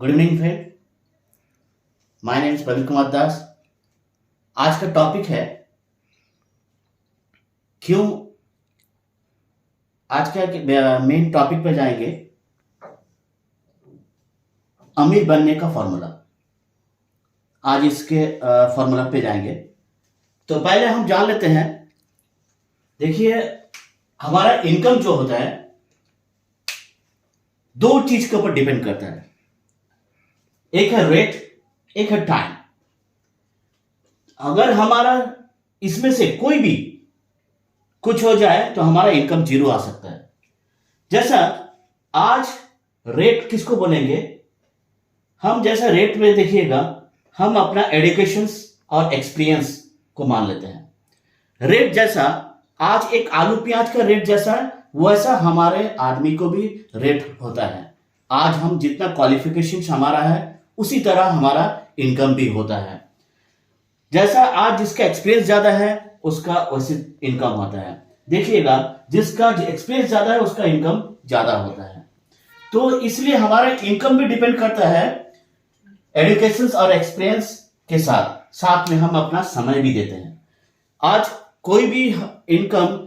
Good evening friend, my name is Praveen Kumar Das. आज का topic है क्यों। आज का मेन टॉपिक पे जाएंगे, अमीर बनने का फॉर्मूला। आज इसके फॉर्मूला पे जाएंगे। तो पहले हम जान लेते हैं। देखिए, हमारा इनकम जो होता है दो चीज के ऊपर डिपेंड करता है। एक है रेट, एक है टाइम। अगर हमारा इसमें से कोई भी कुछ हो जाए तो हमारा इनकम जीरो आ सकता है। जैसा आज रेट किसको बोलेंगे, हम जैसा रेट में देखिएगा, हम अपना एजुकेशन और एक्सपीरियंस को मान लेते हैं। रेट जैसा आज एक आलू प्याज का रेट जैसा है, वैसा हमारे आदमी को भी रेट होता है। आज हम जितना क्वालिफिकेशन हमारा है उसी तरह हमारा इनकम भी होता है। जैसा आज जिसका एक्सपीरियंस ज्यादा है उसका वैसे इनकम होता है। देखिएगा, जिसका एक्सपीरियंस ज्यादा है उसका इनकम ज्यादा होता है। तो इसलिए हमारा इनकम भी डिपेंड करता है एजुकेशन और एक्सपीरियंस के साथ साथ में हम अपना समय भी देते हैं। आज कोई भी इनकम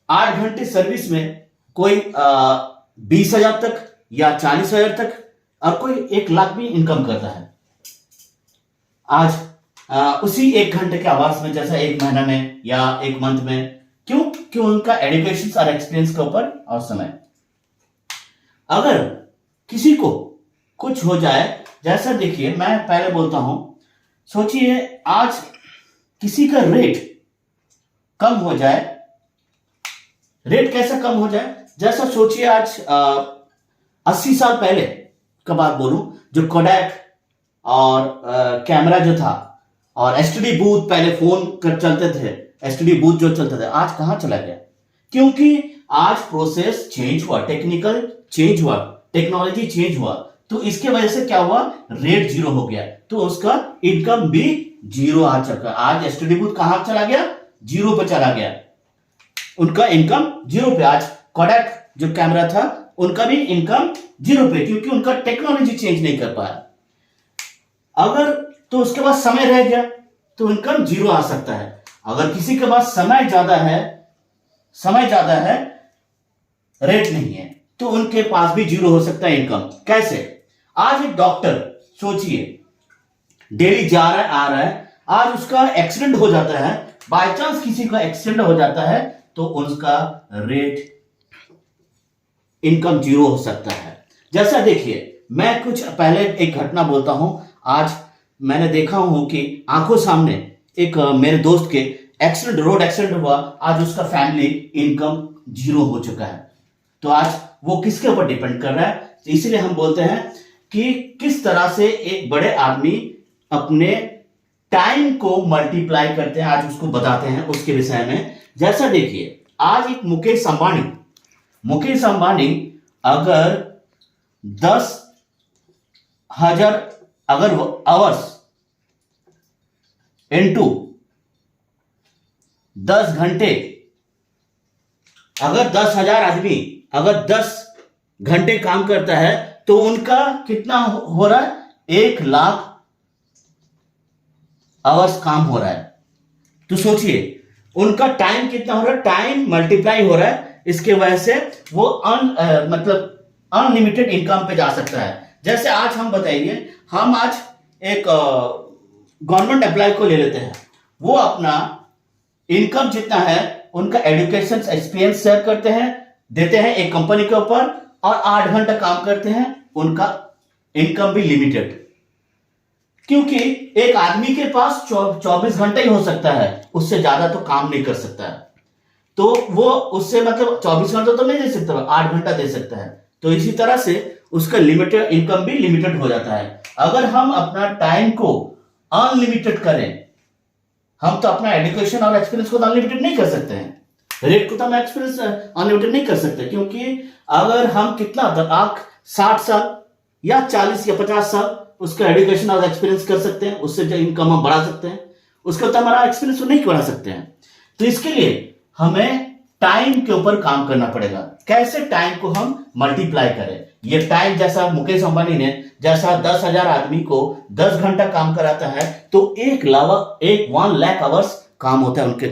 8 घंटे सर्विस में कोई 20,000 तक या 40,000 तक और कोई 1 लाख भी इनकम करता है। आज उसी 1 घंटे के आवाज में, जैसा 1 महीना में या 1 मंथ में। क्यों उनका एजुकेशन और एक्सपीरियंस के ऊपर और समय। अगर किसी को कुछ हो जाए, जैसा देखिए मैं पहले बोलता हूं, सोचिए आज किसी का रेट कम हो जाए। रेट कैसा कम हो जाए, जैसा सोचिए आज 80 साल पहले का बात बोलूं, जो कोडैक और कैमरा जो था और एसटीडी बूथ, पहले फोन कर चलते थे, एसटीडी बूथ जो चलते थे, आज कहां चला गया? क्योंकि आज प्रोसेस चेंज हुआ, टेक्निकल चेंज हुआ, टेक्नोलॉजी चेंज हुआ। तो इसके वजह से क्या हुआ, रेट जीरो हो गया, तो उसका इनकम भी जीरो आ चुका। आज एसटीडी बूथ कहां चला गया? जीरो पे चला गया, उनका इनकम जीरो पे। आज कोडैक जो कैमरा था उनका भी इनकम जीरो पे, क्योंकि उनका टेक्नोलॉजी चेंज नहीं कर पाया। अगर तो उसके पास समय रह गया तो इनकम जीरो आ सकता है। अगर किसी के पास समय ज्यादा है, रेट नहीं है, तो उनके पास भी जीरो हो सकता है इनकम। कैसे? आज एक डॉक्टर सोचिए, डेली जा रहा है आ रहा है, आज उसका एक्सीडेंट हो जाता है, बाय चांस किसी का एक्सीडेंट हो जाता है, तो उसका रेट इनकम जीरो हो सकता है। जैसा देखिए, मैं कुछ पहले एक घटना बोलता हूं। आज मैंने देखा हूं कि आंखों सामने एक मेरे दोस्त के रोड एक्सीडेंट हुआ। आज उसका फैमिली इनकम जीरो हो चुका है। तो आज वो किसके ऊपर डिपेंड कर रहा है? तो इसलिए हम बोलते हैं कि किस तरह से एक बड़े आदमी अपने टाइम को मल्टीप्लाई करते हैं, आज उसको बताते हैं उसके विषय में। जैसा देखिए, आज एक मुकेश अंबानी अगर 10,000 आवर्स इनटू 10 घंटे, अगर 10,000 आदमी अगर 10 घंटे काम करता है तो उनका कितना हो रहा है? 1 लाख आवर्स काम हो रहा है। तो सोचिए उनका टाइम कितना हो रहा है, टाइम मल्टीप्लाई हो रहा है। इसके वजह से वो अनलिमिटेड इनकम पे जा सकता है। जैसे आज हम बताइए, हम आज एक गवर्नमेंट एम्प्लॉय को ले लेते हैं, वो अपना इनकम जितना है उनका एजुकेशन एक्सपीरियंस शेयर करते हैं, देते हैं एक कंपनी के ऊपर, और 8 घंटा काम करते हैं, उनका इनकम भी लिमिटेड। क्योंकि एक आदमी के पास 24 घंटे ही हो सकता है, उससे ज्यादा तो काम नहीं कर सकता है। तो वो उससे 24 घंटा तो नहीं दे सकता, 8 घंटा दे सकता है। तो इसी तरह से उसका लिमिटेड इनकम भी लिमिटेड हो जाता है। अगर हम अपना टाइम को अनलिमिटेड करें, हम तो अपना एजुकेशन और एक्सपीरियंस को अनलिमिटेड नहीं कर सकते हैं, रेट को तो हम एक्सपीरियंस अनलिमिटेड नहीं कर सकते। क्योंकि अगर हम कितना 60 साल या 40 या 50 साल उसका एजुकेशन और एक्सपीरियंस कर सकते हैं, उससे जो इनकम हम बढ़ा सकते हैं, उसका तो हमारा एक्सपीरियंस नहीं बढ़ा सकते हैं। तो इसके लिए हमें टाइम के ऊपर काम करना पड़ेगा। कैसे टाइम को हम मल्टीप्लाई करें। ये टाइम जैसा मुकेश अंबानी ने जैसा 10,000 आदमी को 10 घंटा काम कराता है, तो 1 लाख आवर्स काम होता है उनके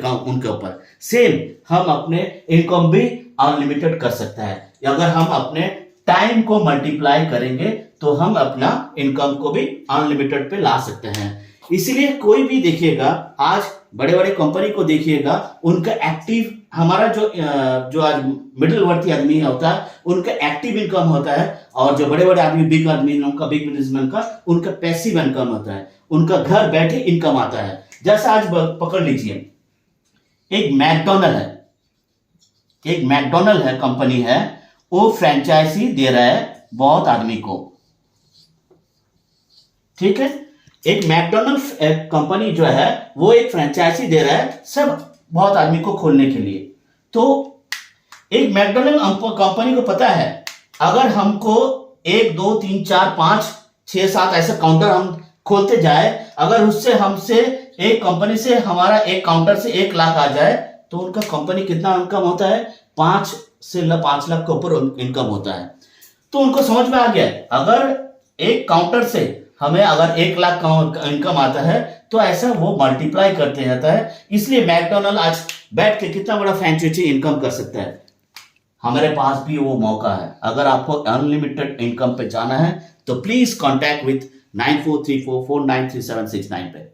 ऊपर। सेम हम अपने इनकम भी अनलिमिटेड कर सकता है। अगर हम अपने टाइम को मल्टीप्लाई करेंगे तो हम अपना इनकम को भी अनलिमिटेड पे ला सकते हैं। इसलिए कोई भी देखिएगा, आज बड़े बड़े कंपनी को देखिएगा, उनका एक्टिव, हमारा जो आज मिडिल वर्ती आदमी होता है उनका एक्टिव इनकम होता है, और जो बड़े बड़े आदमी बिग आदमी उनका, बिग बिजनेसमैन का, उनका पैसिव इनकम होता है, उनका घर बैठे इनकम आता है। जैसा आज पकड़ लीजिए, एक मैकडोनल्ड है, कंपनी है, वो फ्रेंचाइजी दे रहा है बहुत आदमी को, ठीक है। एक मैकडोनल्ड कंपनी जो है वो एक फ्रेंचाइजी दे रहा है सब बहुत आदमी को खोलने के लिए। तो एक मैकडोनल्ड कंपनी को पता है, अगर हमको 1 2 3 4 5 6 7 ऐसे काउंटर हम खोलते जाए, अगर उससे हमसे एक कंपनी से हमारा एक काउंटर से 1 लाख आ जाए, तो उनका कंपनी कितना इनकम होता है, 5 लाख के ऊपर इनकम होता है। तो उनको समझ में आ गया, अगर एक काउंटर से हमें अगर 1 लाख का इनकम आता है, तो ऐसा वो मल्टीप्लाई करते जाता है। इसलिए मैकडोनल्ड आज बैठ के कितना बड़ा फ्रेंचाइजी इनकम कर सकता है। हमारे पास भी वो मौका है। अगर आपको अनलिमिटेड इनकम पे जाना है तो प्लीज कॉन्टैक्ट विथ 9434493769 पे।